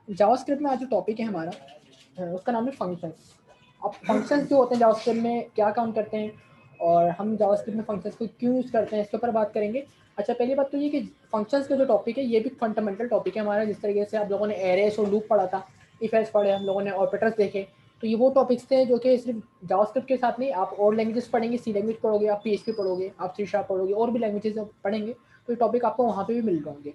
JavaScript में आज जो टॉपिक है हमारा उसका नाम है फंक्शंस। अब फंक्शंस जो होते हैं जावास्क्रिप्ट में क्या काम करते हैं और हम जावास्क्रिप्ट में फंक्शंस को क्यों यूज़ करते हैं इसके ऊपर बात करेंगे। अच्छा, पहली बात तो ये कि फंक्शंस का जो टॉपिक है ये भी फंडामेंटल टॉपिक है हमारा। जिस तरीके से आप लोगों ने एरेस और लूप पढ़ा था, इफ एल्स पढ़े, हम लोगों ने ऑपरेटर्स देखे, तो ये वो टॉपिक्स थे जो कि सिर्फ जावास्क्रिप्ट के साथ नहीं, आप और लैंग्वेजेस पढ़ेंगे, सी लैंग्वेज पढ़ोगे, आप PHP पढ़ोगे, आप C# पढ़ोगे, और भी लैंग्वेजेस पढ़ेंगे तो ये टॉपिक आपको वहाँ पे भी मिल जाएंगे।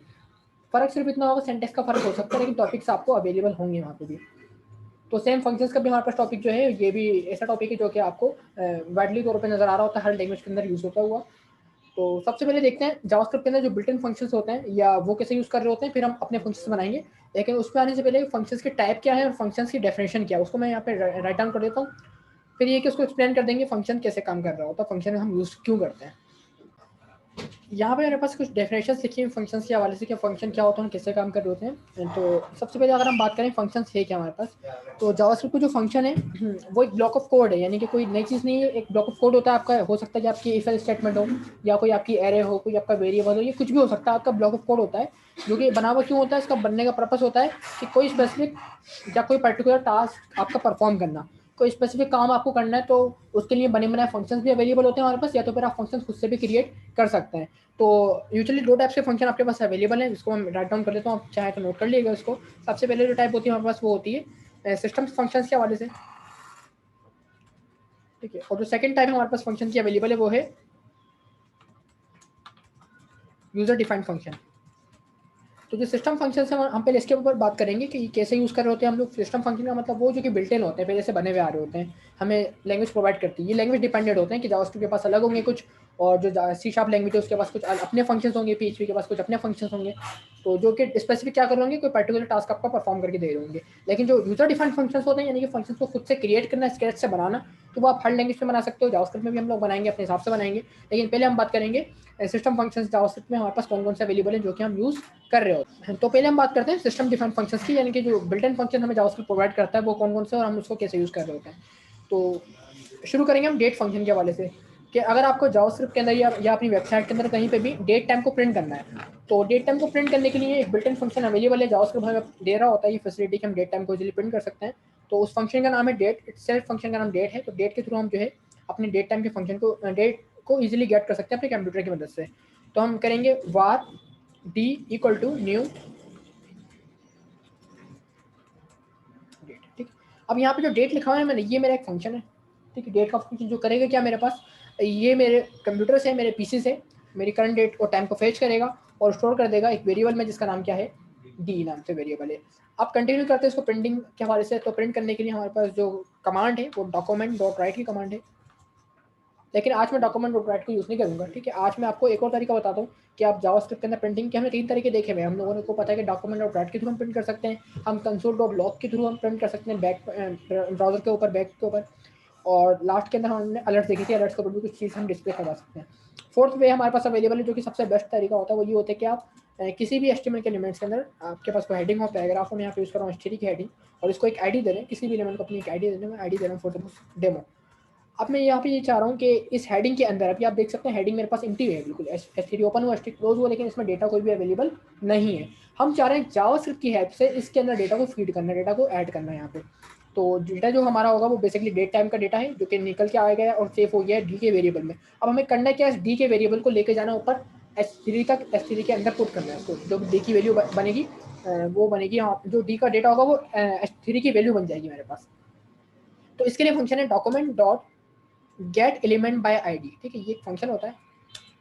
फ़र्क सिर्फ इतना होगा, सेंटेक्स का फ़र्क हो सकता है, लेकिन टॉपिक्स आपको अवेलेबल होंगे वहाँ पे भी। तो सेम फंक्शंस का भी हमारे पास टॉपिक जो है ये भी ऐसा टॉपिक है जो कि आपको वाइडली तौर पे नज़र आ रहा होता है, हर लैंग्वेज के अंदर यूज़ होता हुआ। तो सबसे पहले देखते हैं जावास्क्रिप्ट के अंदर जो बिल्ट इन फंक्शंस होते हैं या वो कैसे यूज़ कर रहे होते हैं, फिर हम अपने फंक्शंस बनाएंगे। लेकिन उसमें आने से पहले फंक्शंस के टाइप क्या है और फंक्शंस की डेफिनेशन क्या है उसको मैं यहाँ पे राइट डाउन कर देता हूँ। फिर ये कि उसको एक्सप्लेन कर देंगे फंक्शन कैसे काम कर रहा होता है, फंक्शन हम यूज़ क्यों करते हैं। यहाँ पे मेरे पास कुछ डेफिनेशंस लिखी हुई फंक्शंस के हवाले से कि फंक्शन क्या होता है, कैसे काम कर रहे होते हैं। तो सबसे पहले अगर हम बात करें फंक्शंस है क्या हमारे पास, तो जावास्क्रिप्ट का जो फंक्शन है वो एक ब्लॉक ऑफ कोड है, यानी कि कोई नई चीज़ नहीं है। एक ब्लॉक ऑफ कोड होता है आपका, हो सकता है कि आपकी इफ एल्स स्टेटमेंट हो या कोई आपकी एरे हो, कोई आपका वेरिएबल हो, ये कुछ भी हो सकता है। आपका ब्लॉक ऑफ कोड होता है जो कि बना हुआ क्यों होता है, इसका बनने का पर्पस होता है कि कोई स्पेसिफिक या कोई पर्टिकुलर टास्क आपका परफॉर्म करना, कोई स्पेसिफिक काम आपको करना है, तो उसके लिए बने बनाए फंक्शंस भी अवेलेबल होते हैं हमारे पास, या तो फिर आप फंक्शंस खुद से भी क्रिएट कर सकते हैं। तो यूजुअली दो टाइप के फंक्शन आपके पास अवेलेबल है, जिसको हम राइट डाउन कर लेता हूँ, आप चाहे तो नोट कर लीजिएगा इसको। सबसे पहले जो टाइप होती है हमारे पास वो होती है सिस्टम फंक्शंस के हवाले से, ठीक है। और जो सेकंड टाइप हमारे पास फंक्शन की अवेलेबल है वो है यूजर डिफाइंड फंक्शन। तो जो सिस्टम फंक्शन है हम पहले इसके ऊपर बात करेंगे कि कैसे यूज़ कर रहे होते हैं हम लोग। सिस्टम फंक्शन का मतलब वो जो कि बिल्ट इन होते हैं, पहले से बने हुए आ रहे होते हैं, हमें लैंग्वेज प्रोवाइड करती है। ये लैंग्वेज डिपेंडेंट होते हैं कि जावास्क्रिप्ट के पास अलग होंगे कुछ, और जो C# लैंग्वेज है उसके पास कुछ अपने फंक्शंस होंगे, PHP के पास कुछ अपने फंक्शंस होंगे, तो जो कि स्पेसिफिक क्या कर रहे होंगे, कोई पर्टिकुलर टास्क आपका परफॉर्म करके दे रहे होंगे। लेकिन जो यूजर डिफाइंड फंक्शंस होते हैं, यानी कि फंक्शंस को खुद से क्रिएट करना, स्क्रैच से बनाना, तो वो आप हर लैंग्वेज में बना सकते हो। जावास्क्रिप्ट में भी हम लोग बनाएंगे, अपने हिसाब से बनाएंगे। लेकिन पहले हम बात करेंगे सिस्टम फंक्शंस जावास्क्रिप्ट में हमारे पास कौन कौन से अवेलेबल है जो कि हम यूज़ कर रहे होते हैं। तो पहले हम बात करते हैं सिस्टम डिफाइंड फंक्शंस की, यानी कि जो बिल्ट इन फंक्शन हमें जावास्क्रिप्ट प्रोवाइड करता है वो कौन कौन से और हम उसको कैसे यूज़ कर रहे होते हैं। तो शुरू करेंगे हम डेट फंक्शन के हवाले से, कि अगर आपको जावास्क्रिप्ट के अंदर या अपनी वेबसाइट के अंदर कहीं पे भी डेट टाइम को प्रिंट करना है, तो डेट टाइम को प्रिंट करने के लिए एक बिल्ट इन फंक्शन अवेलेबल है। जावास्क्रिप्ट हमें दे रहा होता है ये फैसिलिटी कि हम डेट टाइम को इजीली प्रिंट कर सकते हैं। तो उस फंक्शन का नाम है डेट, इटसेल्फ फंक्शन का नाम डेट है। तो डेट के थ्रू हम जो है अपने डेट टाइम के फंक्शन को, डेट को इजीली गेट कर सकते हैं अपने कंप्यूटर की मदद से। तो हम करेंगे var d equal to new date, ठीक। अब यहाँ पे जो डेट लिखा हुआ है मैंने, ये मेरा एक फंक्शन है, ठीक है। डेट का फंक्शन जो करेगा क्या, मेरे पास ये मेरे कंप्यूटर से, मेरे PC से मेरी करंट डेट और टाइम को फेच करेगा और स्टोर कर देगा एक वेरिएबल में जिसका नाम क्या है, डी नाम से वेरिएबल है। अब कंटिन्यू करते हैं इसको प्रिंटिंग के हवाले से। तो प्रिंट करने के लिए हमारे पास जो कमांड है वो डॉक्यूमेंट डॉट राइट की कमांड है। लेकिन आज मैं डॉक्यूमेंट डॉट राइट को यूज़ नहीं करूँगा, ठीक है। आज मैं आपको एक और तरीका बताता हूँ कि आप जावास्क्रिप्ट के अंदर प्रिंटिंग के हमने 3 तरीके देखे हुए हैं। हम लोगों को पता है कि डॉक्यूमेंट डॉट राइट के थ्रू हम प्रिंट कर सकते हैं, हम कंसोल डॉट लॉग के थ्रू हम प्रिंट कर सकते हैं, बैक ब्राउजर के ऊपर, बैक के ऊपर, और लास्ट के अंदर हमने अलर्ट देखी थी, अलर्ट्स के ऊपर भी कुछ चीज़ हम डिस्प्ले करवा सकते हैं। फोर्थ वे हमारे पास अवेलेबल है जो कि सबसे बेस्ट तरीका होता है, वो ये होता है कि आप किसी भी HTML के एलिमेंट्स के अंदर आपके पास कोई हेडिंग हो, पैराग्राफ हो, मैं यहाँ पे यूज़ कर रहा हूँ HTML की हेडिंग, और इसको एक ID दे रहे हैं, किसी भी एलिमेंट को अपनी एक ID दे रहे हैं। मैं ID दे रहा हूँ फॉर सपोज डेमो। अब मैं यहाँ पे ये चाह रहा हूँ कि इस हेडिंग के अंदर, अभी आप देख सकते हैं हेडिंग मेरे पास एम्प्टी है, बिल्कुल H3 ओपन हुआ, H3 क्लोज हुआ, लेकिन इसमें डेटा कोई भी अवेलेबल नहीं है। हम चाह रहे हैं जावास्क्रिप्ट की हेल्प से इसके अंदर डेटा को फीड करना, डेटा को ऐड करना है यहाँ पे। तो डेटा जो हमारा होगा वो बेसिकली डेट टाइम का डेटा है जो कि निकल के आ गया और सेव हो गया है डी के वेरिएबल में। अब हमें करना क्या है, इस डी के वेरिएबल को लेके जाना ऊपर H3 तक, H3 के अंदर पुट करना है उसको। जो डी की वैल्यू बनेगी वो बनेगी, हाँ, जो डी का डेटा होगा वो H3 की वैल्यू बन जाएगी मेरे पास। तो इसके लिए फंक्शन है document dot gate element by ID, ठीक है। ये एक फंक्शन होता है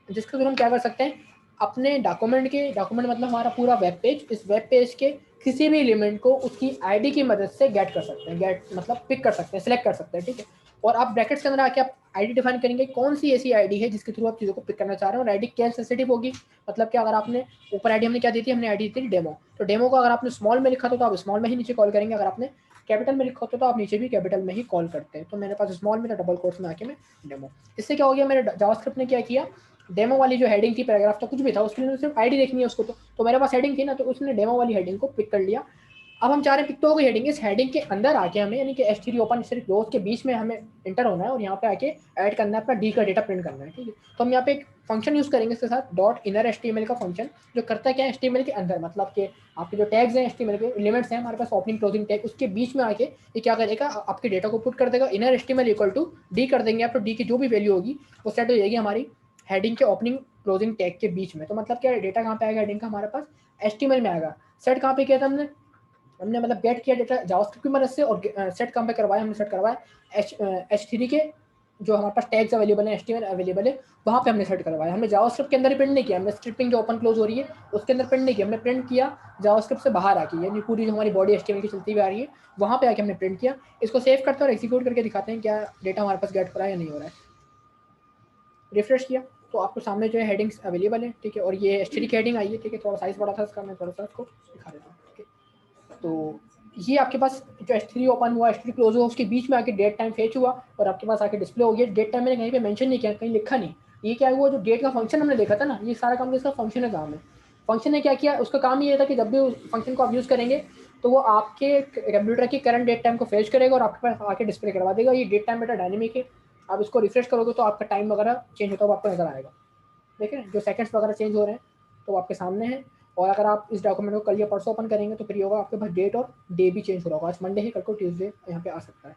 जिसके थ्रू हम क्या कर सकते हैं, अपने डॉक्यूमेंट मतलब हमारा पूरा वेब पेज, इस वेब पेज के किसी भी एलिमेंट को उसकी ID की मदद से गेट कर सकते हैं। गेट मतलब पिक कर सकते हैं, सिलेक्ट कर सकते हैं, ठीक है। और आप ब्रैकेट्स के अंदर आके आप ID डिफाइन करेंगे, कौन सी ऐसी ID है जिसके थ्रू आप चीज़ों को पिक करना चाह रहे हैं। और ID क्या सेंसिटिव होगी, मतलब कि अगर आपने ऊपर ID हमने क्या दी थी, हमने ID दी थी डेमो, तो डेमो को अगर आपने स्मॉल में लिखा तो आप स्मॉल में ही नीचे कॉल करेंगे, अगर आपने कैपिटल में लिखा होता तो आप नीचे भी कैपिटल में ही कॉल करते हैं। तो मेरे पास स्मॉल में, तो डबल कोट्स में आके मैं डेमो। इससे क्या हो गया, मेरे जावास्क्रिप्ट ने क्या किया, डेमो वाली जो हेडिंग थी, पैराग्राफ तो कुछ भी था, उसके लिए सिर्फ ID देखनी है उसको, तो मेरे पास हेडिंग थी ना, तो उसने डेमो वाली हेडिंग को पिक कर लिया अब हम चाह रहे हैं पिक तो हो गई हेडिंग, इस हेडिंग के अंदर आके हमें यानी कि H3 ओपन H3 क्लोज के बीच में हमें इंटर होना है और यहाँ पे आके ऐड करना है अपना डी का डेटा प्रिंट करना है, ठीक है। तो हम यहाँ पे एक फंक्शन यूज करेंगे इसके साथ डॉट इनर HTML का फंक्शन, जो करता है क्या है HTML के अंदर, मतलब कि आपके जो टैग्स हैं HTML के एलिमेंट्स हैं हमारे पास ओपनिंग क्लोजिंग टैग, उसके बीच में आके ये क्या करेगा आपके डेटा को पुट कर देगा। Inner HTML equal to D कर देंगे आप, तो डी की जो भी वैल्यू होगी वो सेट हो जाएगी हमारी हेडिंग के ओपनिंग क्लोजिंग टैग के बीच में। तो मतलब क्या डेटा कहाँ पे आएगा हेडिंग का हमारे पास HTML में आएगा। सेट कहाँ पे किया था हमने मतलब गेट किया डेटा जावास्क्रिप्ट की मदद से, और सेट कहाँ पे करवाया हमने सेट करवाया H3 के जो हमारे पास टैग्स अवेलेबल है HTML अवेलेबल है वहाँ पे हमने सेट करवाया। हमने जावास्क्रिप्ट के अंदर ही प्रिंट नहीं किया, हमने स्ट्रिपिंग जो ओपन क्लोज हो रही है उसके अंदर प्रिंट नहीं किया, हमने प्रिंट किया जावास्क्रिप्ट से बाहर आके, यानी पूरी जो हमारी बॉडी HTML की चलती हुई आ रही है वहाँ पे आके हमने प्रिंट किया। इसको सेव करते हैं और एग्जीक्यूट करके दिखाते हैं क्या डेटा हमारे पास गेट हो रहा है या नहीं हो रहा है। रिफ्रेश किया तो आपको सामने जो है हेडिंग्स अवेलेबल है, ठीक है। और ये H3 की हेडिंग आई है, ठीक है। थोड़ा साइज बड़ा था इसका, मैं थोड़ा सा इसको दिखा देता हूँ, ठीक है। तो ये आपके पास जो H3 ओपन हुआ H3 क्लोज हुआ उसके बीच में आके डेट टाइम फेच हुआ और आपके पास आके डिस्प्ले हो गया। डेट टाइम मैंने कहीं पे मेंशन नहीं किया, कहीं लिखा नहीं। ये क्या हुआ, जो डेट का फंक्शन हमने देखा था ना, ये सारा काम इसका फंक्शन है काम है। फंक्शन ने क्या किया, उसका काम ये था कि जब भी उस फंक्शन को आप यूज़ करेंगे तो वो आपके कंप्यूटर की करंट डेट टाइम को फेच करेगा और आपके पास आके डिस्प्ले करवा देगा। ये डेट टाइम बेटा डायनेमिक है, आप इसको रिफ्रेश करोगे तो आपका टाइम वगैरह चेंज होता हुआ आपको नजर आएगा। देख रहे हैं जो सेकंड्स वगैरह चेंज हो रहे हैं तो आपके सामने है। और अगर आप इस डॉक्यूमेंट को कल या परसों ओपन करेंगे तो फिर ये होगा आपके पास डेट और डे भी चेंज हो रहा होगा। आज मंडे है, कल को ट्यूसडे यहाँ पे आ सकता है।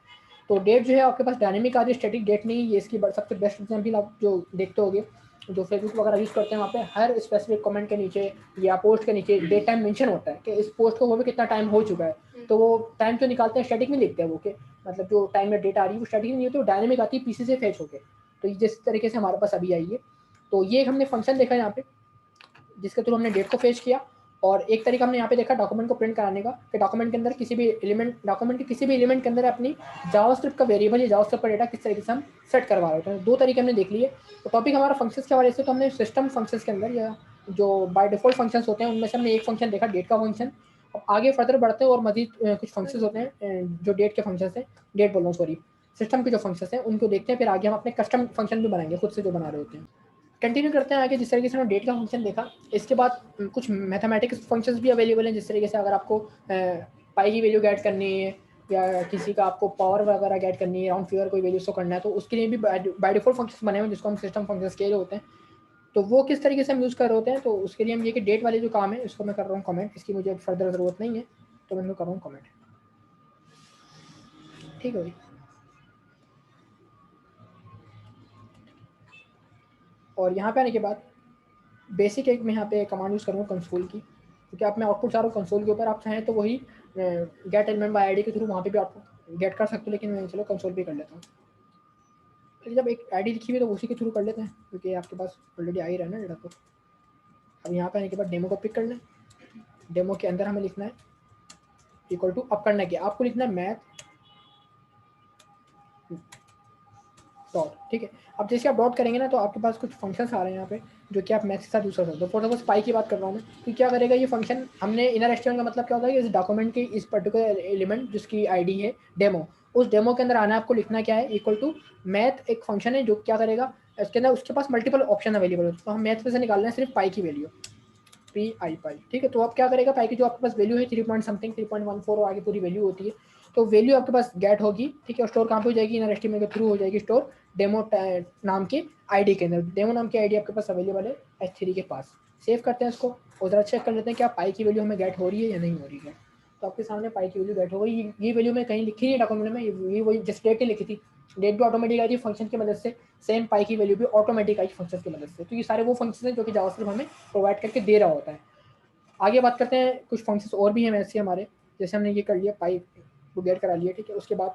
तो डेट जो है आपके पास डायनेमिक आ रही है, स्टैटिक डेट नहीं। ये इसकी सबसे बेस्ट एग्जाम्पल आप जो देखते होगे जो फेसबुक वगैरह यूज़ करते हैं वहाँ पे हर स्पेसिफिक कमेंट के नीचे या पोस्ट के नीचे डेट टाइम मेंशन होता है कि इस पोस्ट को वो भी कितना टाइम हो चुका है। तो वो टाइम जो निकालते हैं स्टैटिक में लिखते हैं वो कि मतलब जो टाइम में डेट आ रही है वो स्टैटिक नहीं होती, वो डायनेमिक आती है पीसी से फेच होके। तो जिस तरीके से हमारे पास अभी आई है, तो ये हमने फंक्शन देखा यहाँ पे जिसके थ्रू हमने डेट को फेच किया। और एक तरीका हमने यहाँ पे देखा डॉक्यूमेंट को प्रिंट कराने का कि डॉक्यूमेंट के अंदर किसी भी एलिमेंट डॉक्यूमेंट के किसी भी एलिमेंट के अंदर अपनी जावास्क्रिप्ट का वेरिएबल या जावास्क्रिप्ट का डेटा किस तरीके से हम सेट करवा रहे होते हैं। दो तरीके हमने देख लिए। तो टॉपिक हमारा फंक्शंस के हवाले से, तो हमने सिस्टम फंक्शंस के अंदर या जो बाय डिफॉल्ट फंक्शंस होते हैं उनमें से हमने एक फंक्शन देखा डेट का फंक्शन। अब आगे फर्दर बढ़ते हैं और मजीद कुछ फंक्शंस होते हैं जो डेट के फंक्शंस हैं, डेट बोल रहा हूँ सॉरी, सिस्टम के जो फंक्शंस हैं उनको देखते हैं। फिर आगे हम अपने कस्टम फंक्शन भी बनाएंगे खुद से जो बना रहे होते हैं। कंटिन्यू करते हैं आगे। जिस तरीके से हमने डेट का फंक्शन देखा, इसके बाद कुछ मैथमेटिक्स फंक्शंस भी अवेलेबल हैं। जिस तरीके से अगर आपको पाई की वैल्यू गेट करनी है या किसी का आपको पावर वगैरह गेट करनी है, राउंड फिगर कोई वैल्यू शो करना है, तो उसके लिए भी बाय डिफॉल्ट फंक्शंस बने हुए हैं जिसको हम सिस्टम फंक्शंस कह रहे होते हैं। तो वो किस तरीके से हम यूज़ कर रहे होते हैं, तो उसके लिए हम ये कि डेट वाले जो काम है इसको मैं कर रहा हूँ कमेंट, इसकी मुझे फर्दर ज़रूरत नहीं है तो मैं इनको कर रहा हूँ कमेंट, ठीक है भाई। और यहाँ पे आने के बाद बेसिक एक मैं यहाँ पे कमांड यूज़ करूँगा कंसोल की, क्योंकि आप मैं आउटपुट चाह रहा हूँ कंसोल के ऊपर। आप चाहें तो वही गेट एलिमेंट बाय आईडी के थ्रू वहाँ पे भी आउटपुट गेट कर सकते हो, लेकिन मैं चलो कंसोल पे कर लेता हूँ। लेकिन जब एक आईडी लिखी हुई है तो उसी के थ्रू कर लेते हैं क्योंकि आपके पास ऑलरेडी आ ही रहा है ना डेटा। तो अब यहाँ पे आने के बाद डेमो को पिक करना है। डेमो के अंदर हमें लिखना है इक्वल टू, अब करना क्या आपको लिखना है मैथ डॉट, ठीक है। अब जैसे आप डॉट करेंगे ना तो आपके पास कुछ फंक्शंस आ रहे हैं यहाँ पे जो कि आप मैथ के साथ यूज़ कर सकते हो। फॉर सपोज पाई की बात कर रहा हूँ मैं, तो क्या करेगा ये फंक्शन, हमने इनर एचटीएमएल का मतलब क्या होता है कि इस डॉक्यूमेंट की इस पर्टिकुलर एलिमेंट जिसकी आईडी है डेमो, उस डेमो के अंदर आना है आपको लिखना क्या है इक्वल टू मैथ, एक फंक्शन है जो क्या करेगा इसके अंदर उसके पास मल्टीपल ऑप्शन अवेलेबल होते हैं। तो हम मैथ में से निकालना है सिर्फ पाई की वैल्यू, पी आई पाई, ठीक है। तो अब क्या करेगा पाई की जो आपके पास वैल्यू है 3 पॉइंट समथिंग 3.14 और आगे पूरी वैल्यू होती है, तो वैल्यू आपके पास गेट होगी, ठीक है। और स्टोर कहाँ पे हो जाएगी, इनर एचटीएमएल के थ्रू हो जाएगी स्टोर डेमो नाम के आईडी के अंदर। डेमो नाम की आईडी आपके पास अवेलेबल है H3 के पास। सेव करते हैं इसको और जरा चेक कर लेते हैं कि आप पाई की वैल्यू हमें गेट हो रही है या नहीं हो रही है। तो आपके सामने पाई की वैल्यू गेट हो गई। ये वैल्यू मैं कहीं लिखी नहीं डॉक्यूमेंट में, ये वही जिस डेट की लिखी थी, डेट भी ऑटोमेटिक आई थी फंक्शन की मदद से, सेम पाई की वैल्यू भी ऑटोमेटिक आई फंक्शन की मदद से। तो ये सारे वो फंक्शन हैं जो कि जावास्क्रिप्ट हमें प्रोवाइड करके दे रहा होता है। आगे बात करते हैं कुछ फंक्शंस और भी हैं वैसे हमारे, जैसे हमने ये कर लिया पाई को गेट करा लिया, ठीक है। उसके बाद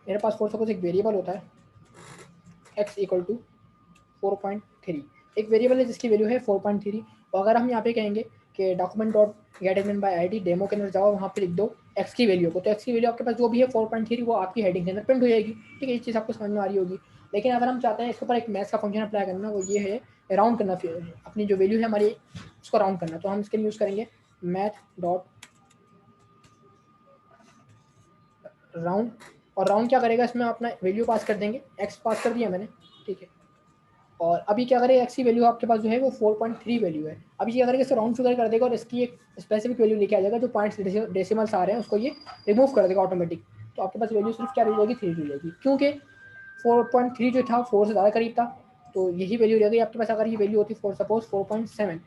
मेरे पास फॉर सपोज एक वेरिएबल होता है x इक्वल टू 4.3, एक वेरिएबल है जिसकी वैल्यू है 4.3। और अगर हम यहाँ पे कहेंगे कि document dot gate element by ID demo के अंदर जाओ, वहाँ पे लिख दो x की वैल्यू को, तो x की वैल्यू आपके पास जो भी है 4.3 वो आपकी हेडिंग के अंदर प्रिंट हो जाएगी, ठीक है। ये चीज़ आपको समझ में आ रही होगी। लेकिन अगर हम चाहते हैं इसके ऊपर एक मैथ्स का फंक्शन अप्लाई करना, वो ये है राउंड करना, फिर अपनी जो वैल्यू है हमारी उसको राउंड करना, तो हम इसके लिए यूज़ करेंगे मैथ डॉट राउंड। और राउंड क्या करेगा, इसमें अपना वैल्यू पास कर देंगे, x पास कर दिया मैंने, ठीक है। और अभी क्या करें, एक्स की वैल्यू आपके पास जो है वो 4.3 वैल्यू है। अभी क्या करेगा, इसे राउंड फिगर कर देगा और इसकी एक स्पेसिफिक वैल्यू लेके आ जाएगा, जो पॉइंट्स डेसिमल्स आ रहे हैं उसको ये रिमूव कर देगा ऑटोमेटिक। तो आपके पास वैल्यू सिर्फ क्या रह जाएगी, 3 रह जाएगी, क्योंकि 4.3 जो था 4 से ज़्यादा करीब था, तो यही वैल्यू रह गई आपके पास। अगर ये वैल्यू होती फॉर सपोज 4.7,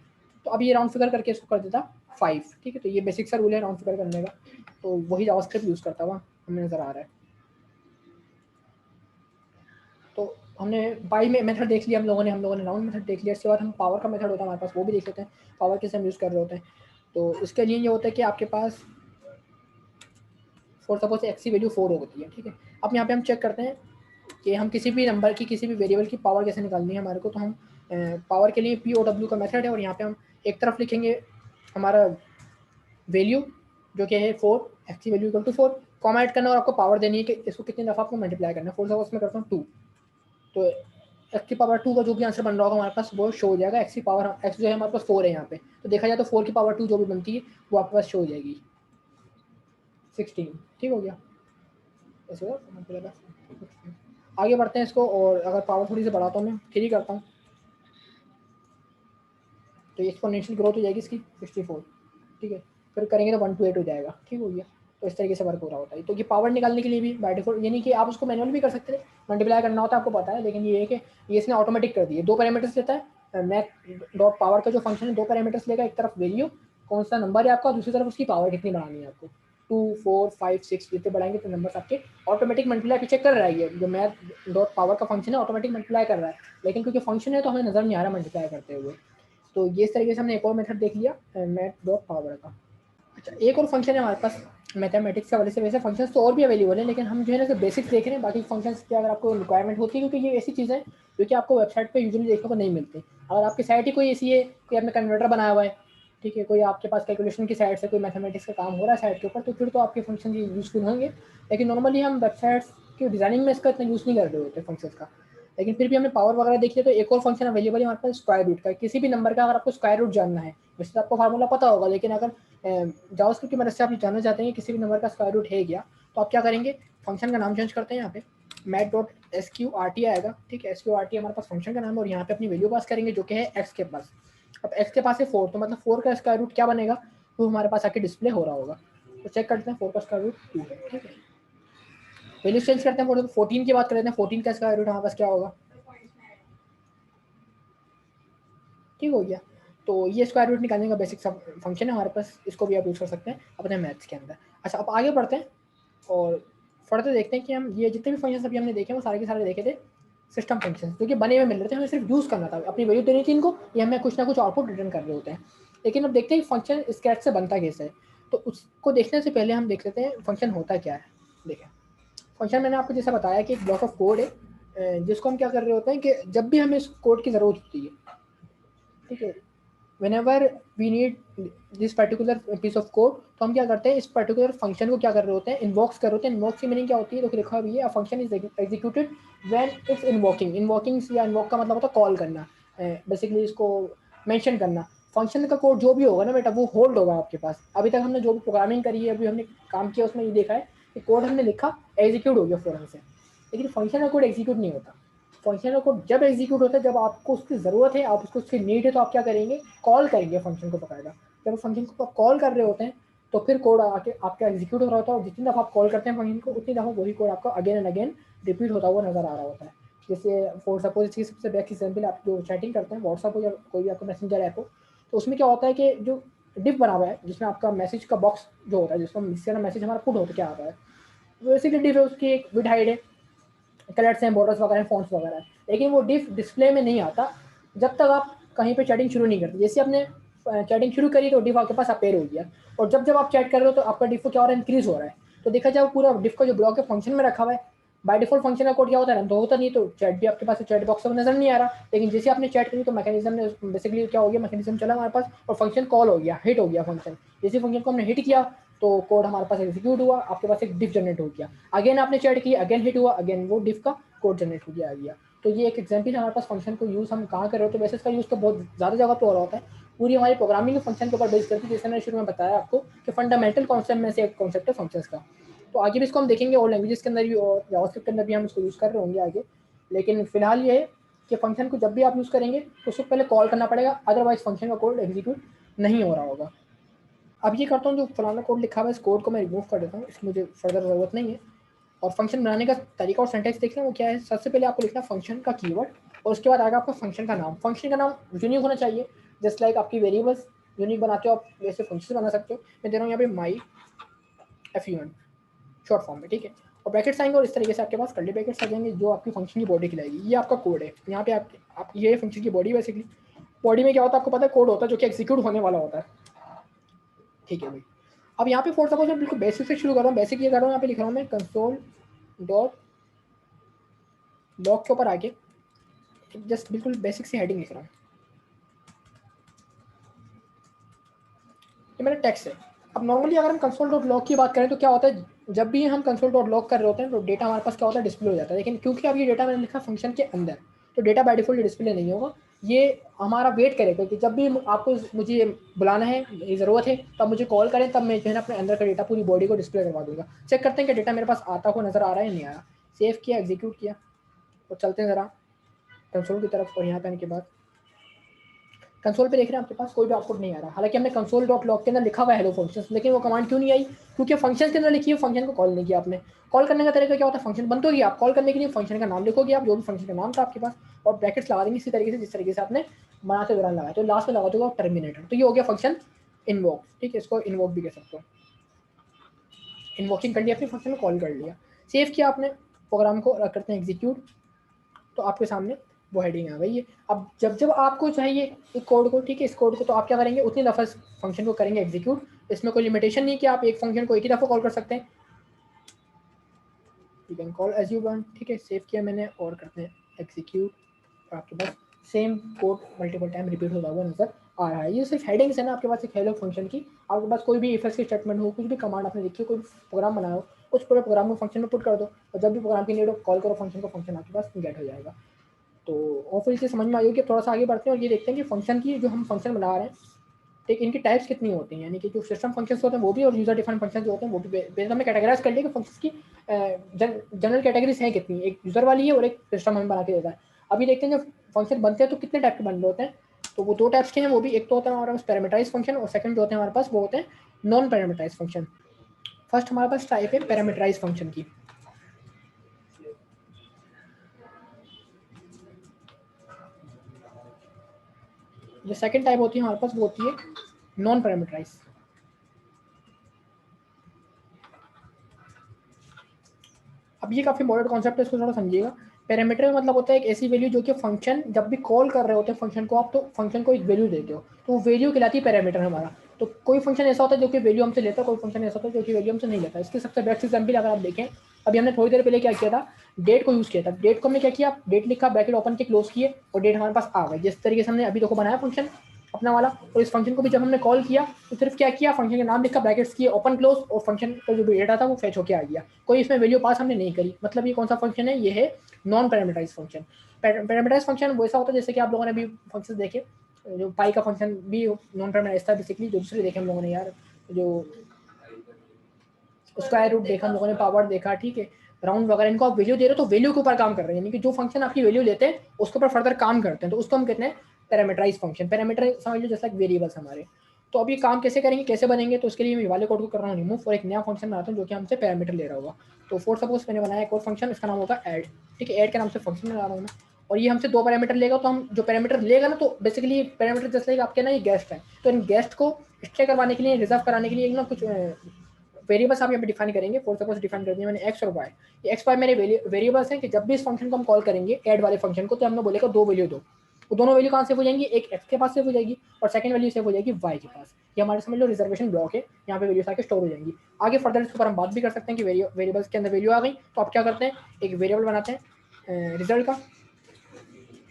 तो अब ये राउंड फिगर करके इसको कर देता 5। ठीक है, तो ये बेसिक सा रूल है राउंड फिगर करने का, तो वही जावास्क्रिप्ट यूज़ करता हुआ हमें नज़र आ रहा है। तो हमने बाई में मेथड देख लिया हम लोगों ने राउंड मेथड देख लिया। इसके बाद हम पावर का मेथड होता है हमारे पास, वो भी देख लेते हैं, पावर कैसे हम यूज़ कर रहे होते हैं। तो इसके लिए ये होता है कि आपके पास फॉर सपोज एक्स की वैल्यू 4 होती है। ठीक है, अब यहाँ पे हम चेक करते हैं कि हम किसी भी नंबर की, किसी भी वेरिएबल की पावर कैसे निकालनी है हमारे को। तो हम पावर के लिए POW का मेथड है, और यहाँ पे हम एक तरफ लिखेंगे हमारा वैल्यू जो कि है 4, एक्स की value equal to 4, comma add करना और आपको पावर देनी है कि इसको कितनी दफ़ा आपको मल्टीप्लाई करना है। फॉर सपोज मैं करता हूँ 2, तो एक्स की पावर 2 का जो भी आंसर बन रहा होगा हमारे पास वो शो हो जाएगा। एक्स की पावर, एक्स जो है हमारे पास 4 है यहाँ पे, तो देखा जाए तो 4 की पावर 2 जो भी बनती है वो आपके पास शो हो जाएगी 16। ठीक हो गया, ऐसे होगा। आगे बढ़ते हैं इसको, और अगर पावर थोड़ी सी बढ़ाता हूँ मैं, 3 करता हूँ, तो एक्सपोनेंशियल ग्रोथ हो जाएगी इसकी 64। ठीक है, फिर करेंगे तो 1 to 8 हो जाएगा। ठीक हो गया, तो इस तरीके से वर्क हो रहा होता है। तो ये पावर निकालने के लिए भी बाय डिफॉल्ट, यानी कि आप उसको मैनुअल भी कर सकते थे, मल्टीप्लाई करना होता है आपको पता है, लेकिन ये है कि ये इसने ऑटोमेटिक कर दिए। 2 पैरामीटर्स लेता है मैथ डॉट पावर का जो फंक्शन है, 2 पैरामीटर्स लेगा, एक तरफ वैल्यू कौन सा नंबर है आपका, दूसरी तरफ उसकी पावर कितनी बढ़ानी है आपको। 2, 4, 5, 6 जितने बढ़ाएंगे तो नंबर आपके ऑटोमेटिक मल्टीप्लाई पीछे कर रहा है। ये जो मैथ डॉट पावर का फंक्शन है ऑटोमेटिक मल्टीप्लाई कर रहा है, लेकिन क्योंकि फंक्शन है तो हमें नजर नहीं आ रहा मल्टीप्लाई करते हुए। तो ये इस तरीके से हमने एक और मेथड देख लिया मैथ डॉट पावर का। अच्छा, एक और फंक्शन है हमारे पास मैथमेटिक्स का वजह से, वैसे फंक्शंस तो और भी अवेलेबल है, लेकिन हम जो है ना बेसिक्स देख रहे हैं। बाकी फंक्शंस की अगर आपको रिक्वायरमेंट होती है, क्योंकि ये ऐसी चीज़ें जो कि आपको वेबसाइट पे यूजुअली देखने को नहीं मिलती। अगर आपकी साइट ही कोई ऐसी है, कोई आपने कन्वर्टर बनाया हुआ है, ठीक है, कोई आपके पास कैलकुलेशन की साइड से कोई मैथमेटिक्स का काम हो रहा है साइट के ऊपर, तो फिर तो आपके फंक्शन यूजफुल होंगे। लेकिन नॉर्मली हम वेबसाइट्स की डिज़ाइनिंग में इसका इतना यूज़ नहीं कर रहे होते फंक्शंस का। लेकिन फिर भी हमने पावर वगैरह देख लिया, तो एक और फंक्शन अवेलेबल है हमारे पास स्क्वायर रूट का। किसी भी नंबर का अगर आपको स्क्वायर रूट जानना है, वैसे तो आपको फार्मूला पता होगा, लेकिन अगर जावास्क्रिप्ट की मदद से आप जानना चाहते हैं कि किसी भी नंबर का स्क्वायर रूट है क्या, तो आप क्या करेंगे, फंक्शन का नाम चेंज करते हैं। यहाँ पे मैथ डॉट SQRT आएगा। ठीक है, SQRT हमारे पास फंक्शन का नाम है, और यहाँ पे अपनी वैल्यू पास करेंगे जो कि है एक्स के पास। अब एक्स के पास है 4, तो मतलब 4 का स्क्वायर रूट क्या बनेगा, तो हमारे पास आके डिस्प्ले हो रहा होगा। तो चेक करते हैं, 4 का स्क्वायर रूट 2 है। ठीक है, वैल्यू चेंज करते हैं, 14 की बात कर लेते हैं, 14 का स्क्वायर रूट हमारे पास क्या होगा। ठीक हो गया, तो ये स्क्वायर रूट निकालने का बेसिक सब फंक्शन है हमारे पास, इसको भी आप यूज़ कर सकते हैं अपने मैथ्स के अंदर। अच्छा, अब आगे बढ़ते हैं और फर्दर देखते हैं कि हम ये जितने भी फंक्शंस अभी हमने देखे वो सारे के सारे देखे थे सिस्टम फंक्शंस, जो कि बने हुए मिल रहे थे, हमें सिर्फ यूज़ करना था, अपनी वैल्यू देनी थी इनको, ये हमें कुछ ना कुछ आउटपुट रिटर्न कर रहे होते हैं। लेकिन अब देखते हैं फंक्शन स्क्रैच से बनता कैसे है। तो उसको देखने से पहले हम देख लेते हैं फंक्शन होता क्या है। देखें, फंक्शन मैंने आपको जैसा बताया कि एक ब्लॉक ऑफ कोड है, जिसको हम क्या कर रहे होते हैं कि जब भी हमें इस कोड की ज़रूरत होती है, ठीक है, whenever we need this particular piece of code, तो हम क्या करते हैं, इस पर्टिकुलर फंक्शन को क्या कर रहे होते हैं, इन्वॉक्स कर रहे होते हैं। इन्वॉक्स की मीनिंग क्या होती है, तो लिखा हुआ है अ function is executed when it's invoking. Invoking या इन्वॉक का मतलब होता है कॉल करना, बेसिकली इसको मेंशन करना। फंक्शन का कोड जो भी होगा ना बेटा, वो होल्ड होगा आपके पास। अभी तक हमने जो भी प्रोग्रामिंग करी है, अभी हमने काम किया, उसमें ये देखा है कि कोड हमने लिखा, एग्जीक्यूट हो गया फ़ौरन से, लेकिन फंक्शन का कोड एग्जीक्यूट नहीं होता। फंक्शन को जब एग्जीक्यूट होता है, जब आपको उसकी ज़रूरत है, आप उसको उसकी नीड है, तो आप क्या करेंगे, कॉल करेंगे फंक्शन को बकायदा। जब फंक्शन को आप कॉल कर रहे होते हैं, तो फिर कोड आके आपका एग्जीक्यूट हो रहा होता है, और जितनी दफ़ा आप कॉल करते हैं फंक्शन को, उतनी दफ़ा वही कोड आपका अगेन एंड अगेन रिपीट होता हुआ नजर आ रहा होता है। जैसे फॉर सपोज इसकी सबसे बेस्ट एग्जाम्पल, आप जो चैटिंग करते हैं व्हाट्सअप हो या कोई भी आपका मैसेंजर ऐप हो, तो उसमें क्या होता है कि जो डिफ बना हुआ है, जिसमें आपका मैसेज का बॉक्स जो होता है, जिसका मैसेज हमारा पुट होता क्या आता है, बेसिकली डिफ है, उसकी एक विड हाइट है, कलर्स हैं, बॉर्डर्स वगैरह हैं, फॉन्ट्स वगैरह हैं, लेकिन वो डिफ डिस्प्ले में नहीं आता जब तक आप कहीं पे चैटिंग शुरू नहीं करते। जैसे आपने चैटिंग शुरू करी तो डिफ आपके पास अपेयर हो गया, और जब जब आप चैट कर रहे हो तो आपका डिफ क्या हो रहा है, इंक्रीज हो रहा है। तो देखा जाए पूरा डिफ का जो ब्लॉक है फंक्शन में रखा हुआ है, बाय डिफॉल्ट फंक्शन का कोड क्या होता है, तो होता नहीं, तो चैट भी आपके पास चैट बॉक्स में नजर नहीं आ रहा। लेकिन जैसे आपने चैट करी तो मैकेनिज्म ने बेसिकली क्या हो गया, मैकेनिज्म चला हमारे पास, और फंक्शन कॉल हो गया, हिट हो गया फंक्शन। जैसे फंक्शन को हमने हिट किया तो कोड हमारे पास एग्जीक्यूट हुआ, आपके पास एक डिफ जनरेट हो गया, अगेन आपने चैट किया, अगेन हिट हुआ, अगेन वो डिफ का कोड जनरेट हो गया। तो ये एक एग्जाम्पल है हमारे पास फंक्शन को यूज़ हम कहाँ कर रहे होते हैं। वैसे इसका यूज़ तो बहुत ज़्यादा जगह पे हो रहा होता है, पूरी हमारी प्रोग्रामिंग के फंक्शन के ऊपर बेस करती है, जैसे मैंने शुरू में बताया आपको कि फंडामेंटल कॉन्सेप्ट में से एक कॉन्सेप्ट है फंक्शंस का। तो आगे भी इसको हम देखेंगे और लैंग्वेजेस के अंदर भी और जावास्क्रिप्ट के अंदर भी हम इसको यूज़ कर रहे होंगे आगे। लेकिन फिलहाल ये कि फंक्शन को जब भी आप यूज़ करेंगे तो उससे पहले कॉल करना पड़ेगा, अदरवाइज फंक्शन का कोड एग्जीक्यूट नहीं हो रहा होगा। अब ये करता हूँ, जो फलाना कोड लिखा हुआ है इस कोड को मैं रिमूव कर देता हूँ, इसकी मुझे फर्दर ज़रूरत नहीं है। और फंक्शन बनाने का तरीका और सिंटैक्स देख लें वो क्या है। सबसे पहले आपको लिखना फंक्शन का कीवर्ड और उसके बाद आएगा आपका फंक्शन का नाम। फंक्शन का नाम यूनिक होना चाहिए, जस्ट लाइक आपकी वेरिएबल्स यूनिक बनाते हो आप, वैसे फंक्शन बना सकते हो। मैं दे रहा हूँ यहाँ पे माई fun शॉर्ट फॉर्म में, ठीक है। और ब्रैकेट्स आएंगे और इस तरीके से आपके पास कर्ली ब्रैकेट्स आ जाएंगे जो आपकी फंक्शन की बॉडी खिलाएगी। ये आपका कोड है, यहाँ पे आप ये फंक्शन की बॉडी। बेसिकली बॉडी में क्या होता है आपको पता है, कोड होता है जो कि एग्जीक्यूट होने वाला होता है, ठीक है भाई। अब यहाँ पे फॉर सपोज मैं बिल्कुल बेसिक से शुरू कर रहा हूँ। बेसिक ये कर रहा हूँ, यहाँ पे लिख रहा हूँ मैं कंसोल डॉट लॉग के ऊपर आके जस्ट बिल्कुल बेसिक से हेडिंग लिख रहा हूँ। ये मेरा टेक्स्ट है। अब नॉर्मली अगर हम कंसोल डॉट लॉग की बात करें तो क्या होता है, जब भी हम कंसोल डॉट लॉग कर रहे होते हैं तो डेटा हमारे पास क्या होता है, डिस्प्ले हो जाता है। लेकिन क्योंकि अब ये डेटा मैंने लिखा फंक्शन के अंदर, तो डेटा बाय डिफॉल्ट डिस्प्ले नहीं होगा। ये हमारा वेट करेगा कि जब भी आपको मुझे बुलाना है, ये ज़रूरत है, तब मुझे कॉल करें, तब मैं जो है ना अपने अंदर का डेटा पूरी बॉडी को डिस्प्ले करवा दूंगा। चेक करते हैं कि डेटा मेरे पास आता हो, नज़र आ रहा है नहीं आ रहा। सेव किया, एग्जीक्यूट किया और चलते हैं ज़रा कंसोल की तरफ। और यहाँ पे आने के बाद कंसोल पे देख रहे हैं आपके पास कोई भी आउटपुट नहीं आ रहा। हालांकि हमने कंसोल डॉट लॉग के अंदर लिखा हुआ है हेलो फंक्शन, लेकिन वो कमांड क्यों नहीं आई, क्योंकि फंक्शन के अंदर लिखी है, फंक्शन को कॉल नहीं किया आपने। कॉल करने का तरीका क्या होता है, फंक्शन बंद होगी, आप कॉल करने के लिए फंक्शन का नाम लिखोगे, आप जो भी फंक्शन का नाम था आपके पास, और ब्रैकेट्स लगा देंगे इसी तरीके से जिस तरीके से आपने बनाते दौरान लगाया। तो लास्ट में लगा दोगे टर्मिनेटर। तो ये हो गया फंक्शन इन्वोक, ठीक है। इसको इन्वोक भी कह सकते हो, इन्वोकिंग कर लिया अपने फंक्शन में, कॉल कर लिया, सेव किया आपने प्रोग्राम को, करते हैं एग्जीक्यूट। तो आपके सामने वो हेडिंग आ गई है। अब जब जब आपको चाहिए एक कोड को, ठीक है, इस कोड को, तो आप क्या करेंगे, उतनी दफ़ा फंक्शन को करेंगे एग्जीक्यूट। इसमें कोई लिमिटेशन नहीं कि आप एक फंक्शन को एक ही दफ़ा कॉल कर सकते हैं। You can call as you want, ठीक है। सेव किया मैंने और करते हैं एग्जीक्यूट। आपके पास same code multiple time repeat होता हुआ नजर आ रहा है। ये सिर्फ हेडिंग्स है ना आपके पास एक हेलो फंक्शन की। आपके पास कोई भी इफ की स्टेटमेंट हो, कुछ भी कमांड आपने लिखी हो, कोई प्रोग्राम बनाया हो, उस पूरे प्रोग्राम को फंक्शन में पुट कर दो, और जब भी प्रोग्राम की नीड हो कॉल करो फंक्शन को, फंक्शन आपके पास गेट हो जाएगा। तो और फिर इसे समझ में आई होगी। थोड़ा सा आगे बढ़ते हैं और ये देखते हैं कि फंक्शन की, जो हम फंक्शन बना रहे हैं, ठीक, इनकी टाइप्स कितनी होती हैं, यानी कि जो सिस्टम फंक्शंस होते हैं वो भी, और यूजर डिफाइंड फंक्शन जो होते हैं वो भी। बेस हमने कैटेगराइज कर लिया कि फंक्शंस की जनरल कैटेगरीज हैं कितनी, एक यूजर वाली है और एक सिस्टम हमें बना के देता है। अभी देखते हैं जब फंक्शन बनते हैं तो कितने टाइप के बन रहे होते हैं। तो वो दो टाइप्स के हैं, वो भी एक तो होता है हमारे पास पैरामीटराइज फंक्शन, और सेकंड जो होते हैं हमारे पास वो होते हैं नॉन पैरामीटराइज फंक्शन। फर्स्ट हमारे पास टाइप है पैरामीटराइज फंक्शन की। जो सेकंड टाइप होती है हमारे पास वो होती है नॉन पैरामीटराइज। अब ये काफ़ी इंपॉर्टेंट कॉन्सेप्ट है, इसको थोड़ा समझिएगा। पैरामीटर का मतलब होता है एक ऐसी वैल्यू जो कि फंक्शन जब भी कॉल कर रहे होते हैं फंक्शन को आप, तो फंक्शन को एक वैल्यू देते हो, तो वो वैल्यू कहलाती है पैरामीटर हमारा। तो कोई फंक्शन ऐसा होता है जो कि वैल्यू हमसे लेता है, कोई फंक्शन ऐसा होता है जो कि वैल्यू हमसे नहीं लेता। इसके सबसे बेस्ट एग्जाम्पल अगर आप देखें, अभी हमने थोड़ी देर पहले क्या किया था, डेट को यूज़ किया था। डेट को हमने क्या किया, डेट लिखा, ब्रैकेट ओपन के क्लोज किए, और डेट हमारे पास आ गई। जिस तरीके से हमने अभी देखो बनाया फंक्शन अपना वाला, और इस फंक्शन को भी जब हमने कॉल किया तो सिर्फ क्या किया, फंक्शन का नाम लिखा, ब्रैकेट्स किए, ओपन क्लोज, और फंक्शन का जो डेटा था वो फेच होकर आ गया। कोई इसमें वैल्यू पास हमने नहीं करी। मतलब ये कौन सा फंक्शन है, ये है non parameterize function. Parameterize function वो ऐसा होता है जैसे कि आप लोगों ने अभी फंक्शन देखे, जो पाई का फंक्शन भी नॉन पैरामीटराइज था बेसिकली। जो दूसरे देखे हम लोगों ने यार, जो स्क्वायर रूट देखा हम लोगों ने, पावर देखा, ठीक है, राउंड वगैरह, इनको आप वैल्यू दे रहे हो तो वैल्यू के ऊपर काम कर रहे हैं, यानी कि जो फंक्शन आपकी वैल्यू लेते हैं उसके ऊपर फर्दर काम करते हैं, तो उसको हम कहते हैं पैरामीटराइज फंक्शन। पैरामीटर समझ लो जैसा वेरिएबल्स हमारे। तो अभी काम कैसे करेंगे, कैसे बनेंगे, तो उसके लिए मैं वाले कोड को कर रहा हूँ रिमूव, और एक नया फंक्शन बनाता हूँ जो कि हमसे पैरामीटर ले रहा होगा। तो फॉर सपोज मैंने बनाया एक और फंक्शन, इसका नाम होगा ऐड, ठीक है। ऐड के नाम से फंक्शन बना रहा हूँ मैं, और ये हमसे दो पैरामीटर लेगा। तो हम जो पैरामीटर लेगा ना, तो बेसिकली पैरामीटर जैसे आपके ना ये गेस्ट है, तो इन गेस्ट को स्टे करवाने के लिए, रिजर्व कराने के लिए ना कुछ वेरिएबल्स आप यहाँ पे डिफाइन करेंगे। फॉर सपोज डिफाइन कर दिया मैंने एक्स और वाई। ये एक्स वाई मेरे वेरिएबल्स हैं कि जब भी इस फंक्शन को हम कॉल करेंगे ऐड वाले फंक्शन को, तो हमने बोलेगा दो वैल्यू दो। वो दोनों वैल्यू कहाँ से हो जाएंगी, एक एक्स के पास से हो जाएगी और सेकंड वैल्यू से हो जाएगी वाई के पास। ये हमारे समझ लो रिजर्वेशन ब्लॉक है, यहाँ पे वैल्यूज आके स्टोर हो जाएंगी। आगे फर्दर इसके ऊपर हम बात भी कर सकते हैं कि वेरिएबल्स के अंदर वैल्यू आ गई तो आप क्या करते हैं, एक वेरिएबल बनाते हैं रिजल्ट का,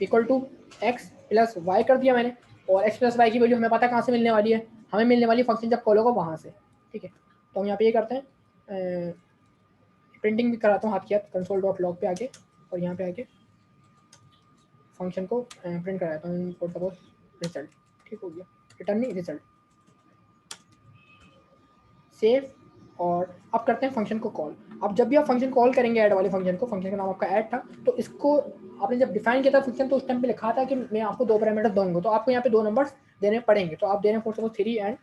equal to x plus y कर दिया मैंने। और एक्स प्लस वाई की वैल्यू हमें पता कहाँ से मिलने वाली है, हमें मिलने वाली फंक्शन जब कॉल होगा वहाँ से, ठीक है। तो हम यहाँ पे ये करते हैं, प्रिंटिंग भी कराता हूँ हाथ के हाथ, कंसोल डॉट लॉग पे आके, और यहाँ पे आके फंक्शन को प्रिंट कराता हूँ, फॉर सपोज रिजल्ट, ठीक हो गया, रिटर्न नहीं रिजल्ट। सेव और अब करते हैं फंक्शन को कॉल। अब जब भी आप फंक्शन कॉल करेंगे ऐड वाले फंक्शन को, फंक्शन का नाम आपका ऐड था, तो इसको आपने जब डिफाइन किया था फंक्शन तो उस टाइम पे लिखा था कि मैं आपको 2 पैरामीटर दूंगा, तो आपको यहाँ पे 2 नंबर्स देने पड़ेंगे। तो आप दे रहे हैं फॉर सपोज 3 एंड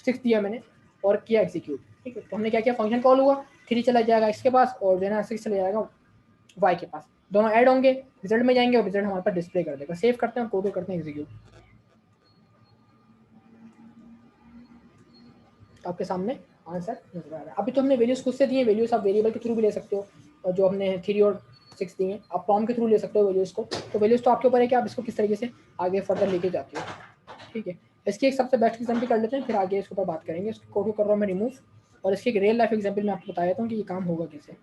6 दिया मैंने और किया एग्जीक्यूट। ठीक है, तो हमने क्या किया, फंक्शन कॉल हुआ, 3 चला जाएगा x के पास और जो है ना 6 चला जाएगा y के पास, दोनों ऐड होंगे, रिजल्ट में जाएंगे और रिजल्ट हमारे पास डिस्प्ले कर देगा। सेव करते हैं, कोड को करते हैं एग्जीक्यूट। आपके सामने आंसर नजर आ रहा है। अभी तो हमने वैल्यूज खुद से दिए, वैल्यूज आप वेरिएबल के थ्रू भी ले सकते हो, और जो हमने 3 और 6 दिए आप प्रॉम्प्ट के थ्रू ले सकते हो वैल्यूज को। तो वैल्यूज तो आपके ऊपर है कि आप इसको किस तरीके से आगे फर्दर लेके जाते हो। ठीक है, इसकी एक सबसे बेस्ट एग्जाम्पल कर लेते हैं, फिर आगे इसके ऊपर बात करेंगे। इसको कोड को कर रहा हूँ मैं रिमूव, और इसकी एक रियल लाइफ एग्जाम्पल मैं आपको बता देता हूँ कि ये काम होगा कैसे।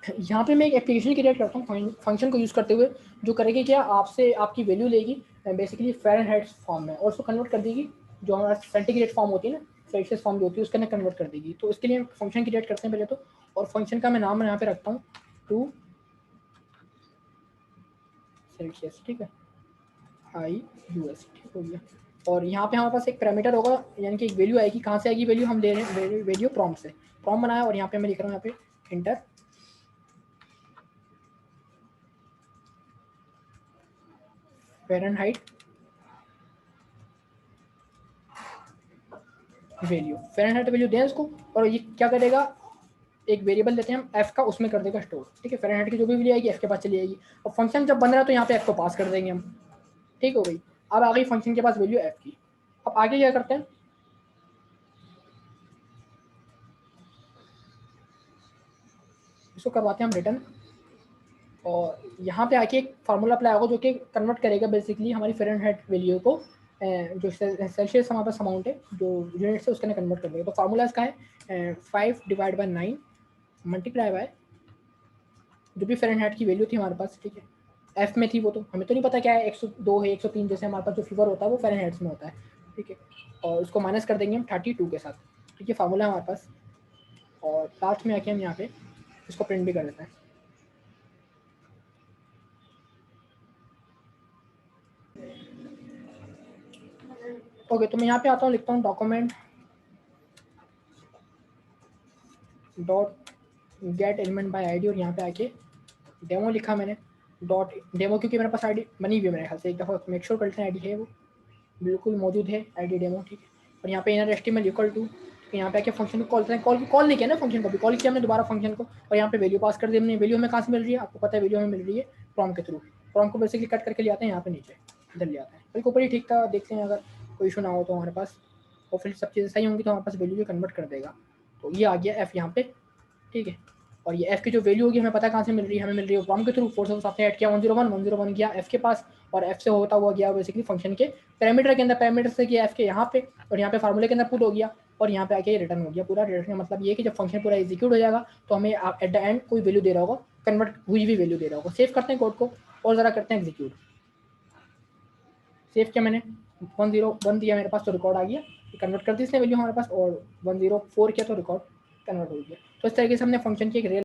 यहाँ पे मैं एक एप्लीकेशन क्रिएट करता हूँ फंक्शन को यूज़ करते हुए, जो करेगी क्या, आपसे आपकी वैल्यू लेगी बेसिकली फ़ारेनहाइट फॉर्म में और उसको कन्वर्ट कर देगी, जो हमारा सेंटीग्रेड फॉर्म होती है ना, सेल्सियस फॉर्म जो होती है उसके अंदर कन्वर्ट कर देगी। तो इसके लिए हम फंक्शन क्रिएट करते हैं पहले तो, और फंक्शन का मैं नाम यहाँ पे रखता हूँ 2 सेल्सियस। ठीक है, IUS, ठीक हो गया। और यहाँ पे हमारे पास एक पैरामीटर होगा, यानी कि एक वैल्यू आएगी। कहाँ से आएगी वैल्यू, हम दे रहे हैं वैल्यू प्रॉम्प्ट से, प्रॉम्प्ट बनाया और यहाँ पे मैं लिख रहा हूँ यहाँ पे inter Fahrenheit value, Fahrenheit value दें इसको, और ये क्या करेगा, एक वेरिएबल लेते हैं हम एफ का, उसमें कर देगा स्टोर। ठीक है, फ़ारेनहाइट की जो भी वैल्यू आएगी एफ के पास चली जाएगी, और फंक्शन जब बन रहा है तो यहाँ पे एफ को पास कर देंगे हम। ठीक हो गई, अब आ गई फंक्शन के पास वैल्यू एफ की। अब आगे क्या करते हैं, इसको करवाते हैं हम रिटर्न, और यहाँ पे आके एक फार्मूला अप्लाई होगा जो कि कन्वर्ट करेगा बेसिकली हमारी फ़ारेनहाइट वैल्यू को, जो सेल्सियस हमारे पास अमाउंट है जो यूनिट से उसके अंदर कन्वर्ट कर देगा। तो फार्मूला इसका है 5/9 मल्टीप्लाई बाय जो भी फ़ारेनहाइट की वैल्यू थी हमारे पास। ठीक है, एफ में थी वो, तो हमें तो नहीं पता क्या है, 102 है 103, जैसे हमारे पास जो फीवर होता है वो फ़ारेनहाइट्स में होता है। ठीक है, और उसको माइनस कर देंगे हम 32 के साथ। ठीक है, फार्मूला है हमारे पास, और लास्ट में आके हम यहाँ पे इसको प्रिंट भी कर देते हैं। ओके, तो मैं यहाँ पे आता हूँ, लिखता हूँ document dot gate element by ID, और यहाँ पे आके डेमो लिखा मैंने, डॉट डेमो, क्योंकि मेरे पास आईडी बनी हुई है मेरे ख्याल से, एक दफ़ा मेक श्योर करते हैं आईडी है वो बिल्कुल मौजूद है, आईडी डेमो। ठीक है, और यहाँ पे इनर एचटीएमएल इक्वल टू, तो यहाँ पे आके फंक्शन को कॉल करें, कॉल नहीं किया ना फंक्शन को, भी कॉल किया हमने दोबारा फंक्शन को, और यहाँ पे वैल्यू पास कर दी हमने। वैल्यू हमें कहाँ से मिल रही है, आपको पता है वैल्यू हमें मिल रही है प्रॉम्प्ट के थ्रू। प्रॉम्प्ट को बेसिकली कट करके ले आते हैं यहाँ पे नीचे, इधर ले आते हैं, बिल्कुल ऊपर ही ठीक था। देखते हैं अगर कोई इशू ना हो तो हमारे पास, और फिर सब चीज़ें सही होंगी तो हमारे पास वैल्यू भी कन्वर्ट कर देगा। तो ये आ गया एफ यहाँ पे। ठीक है, और ये एफ की जो वैल्यू होगी हमें पता है कहाँ से मिल रही है, हमें मिल रही है प्रॉम्प्ट के थ्रू। फोर्स आपने ऐड किया 101 गया एफ के पास, और एफ से होता हुआ गया बेसिकली फंक्शन के पैरामीटर के अंदर, पैरामीटर से किया एफ के यहाँ पे, और यहाँ पे फार्मूले के अंदर पुट हो गया, और यहाँ पे आके रिटर्न हो गया पूरा। रिटर्न का मतलब ये है कि जब फंक्शन पूरा एग्जीक्यूट हो जाएगा तो हमें एट द एंड कोई वैल्यू दे रहा होगा, कन्वर्ट हुई हुई वैल्यू दे रहा होगा। सेव करते हैं कोड को और ज़रा करते हैं एग्जीक्यूट। सेव किया मैंने, 101 दिया मेरे पास तो रिकॉर्ड आ गया, कन्वर्ट कर दी इसने वैल्यू हमारे पास, और 104 किया तो रिकॉर्ड कन्वर्ट हो गया। तो इस तरीके से हमने फंक्शन की एक रियल